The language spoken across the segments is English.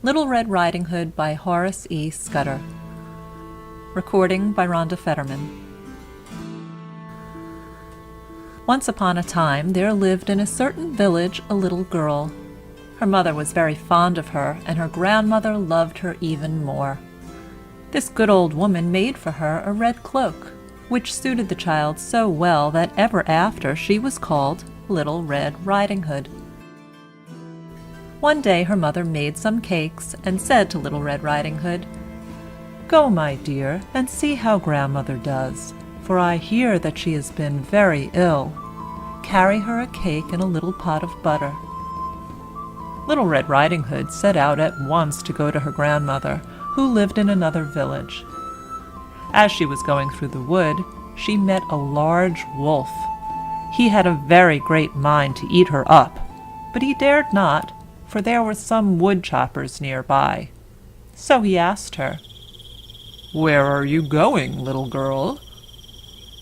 Little Red Riding Hood by Horace E. Scudder. Recording by Rhonda Fetterman. Once upon a time there lived in a certain village a little girl. Her mother was very fond of her, and her grandmother loved her even more. This good old woman made for her a red cloak, which suited the child so well that ever after she was called Little Red Riding Hood. One day her mother made some cakes and said to Little Red Riding Hood, "Go, my dear, and see how grandmother does, for I hear that she has been very ill. Carry her a cake and a little pot of butter." Little Red Riding Hood set out at once to go to her grandmother, who lived in another village. As she was going through the wood, she met a large wolf. He had a very great mind to eat her up, but he dared not, for there were some wood choppers nearby. So he asked her, "Where are you going, little girl?"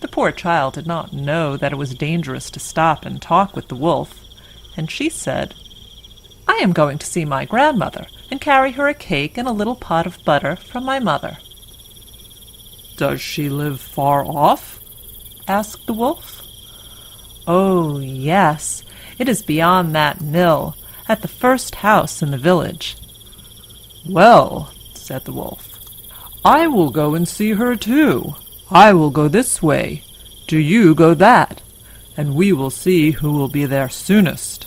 The poor child did not know that it was dangerous to stop and talk with the wolf, and she said, "I am going to see my grandmother and carry her a cake and a little pot of butter from my mother." "Does she live far off?" asked the wolf. "Oh, yes, it is beyond that mill, at the first house in the village." "Well," said the wolf, "I will go and see her too. I will go this way. Do you go that, and we will see who will be there soonest."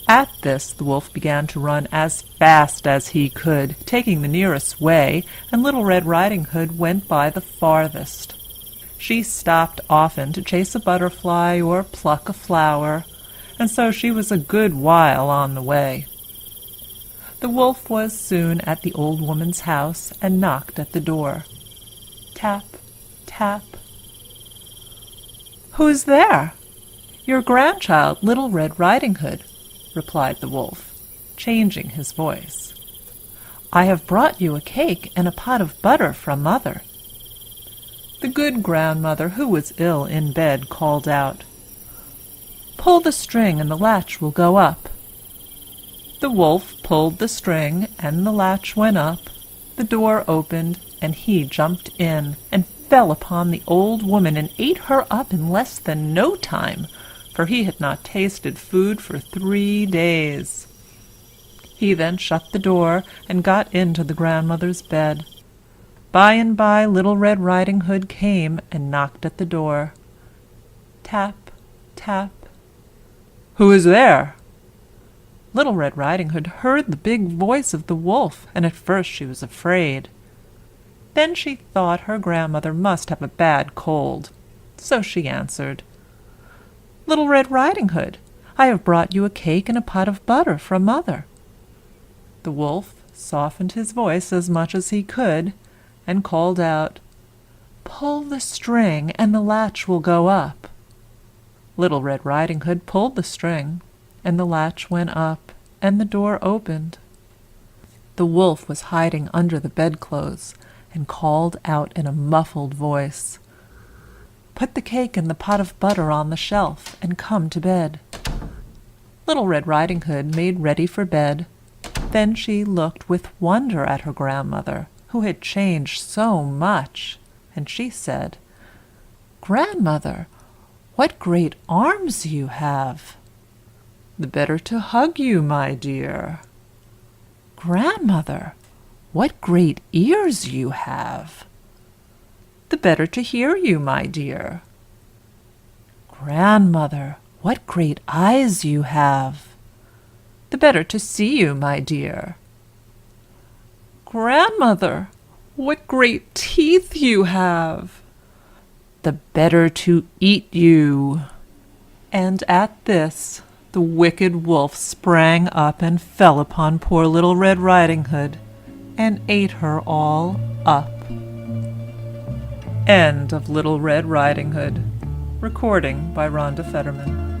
At this the wolf began to run as fast as he could, taking the nearest way, and Little Red Riding Hood went by the farthest. She stopped often to chase a butterfly or pluck a flower, and so she was a good while on the way. The wolf was soon at the old woman's house and knocked at the door. Tap, tap. "Who's there?" "Your grandchild, Little Red Riding Hood," replied the wolf, changing his voice. "I have brought you a cake and a pot of butter from mother." The good grandmother, who was ill in bed, called out, "Pull the string and the latch will go up." The wolf pulled the string and the latch went up. The door opened and he jumped in and fell upon the old woman and ate her up in less than no time, for he had not tasted food for 3 days. He then shut the door and got into the grandmother's bed. By and by Little Red Riding Hood came and knocked at the door. Tap, tap. "Who is there?" Little Red Riding Hood heard the big voice of the wolf, and at first she was afraid. Then she thought her grandmother must have a bad cold, so she answered, "Little Red Riding Hood, I have brought you a cake and a pot of butter from mother." The wolf softened his voice as much as he could, and called out, "Pull the string and the latch will go up." Little Red Riding Hood pulled the string, and the latch went up, and the door opened. The wolf was hiding under the bedclothes, and called out in a muffled voice, "Put the cake and the pot of butter on the shelf, and come to bed." Little Red Riding Hood made ready for bed. Then she looked with wonder at her grandmother, who had changed so much, and she said, "Grandmother, what great arms you have!" "The better to hug you, my dear." "Grandmother, what great ears you have!" "The better to hear you, my dear." "Grandmother, what great eyes you have!" "The better to see you, my dear." "Grandmother, what great teeth you have!" "The better to eat you." And at this the wicked wolf sprang up and fell upon poor Little Red Riding Hood, and ate her all up. End of Little Red Riding Hood. Recording by Rhonda Fetterman.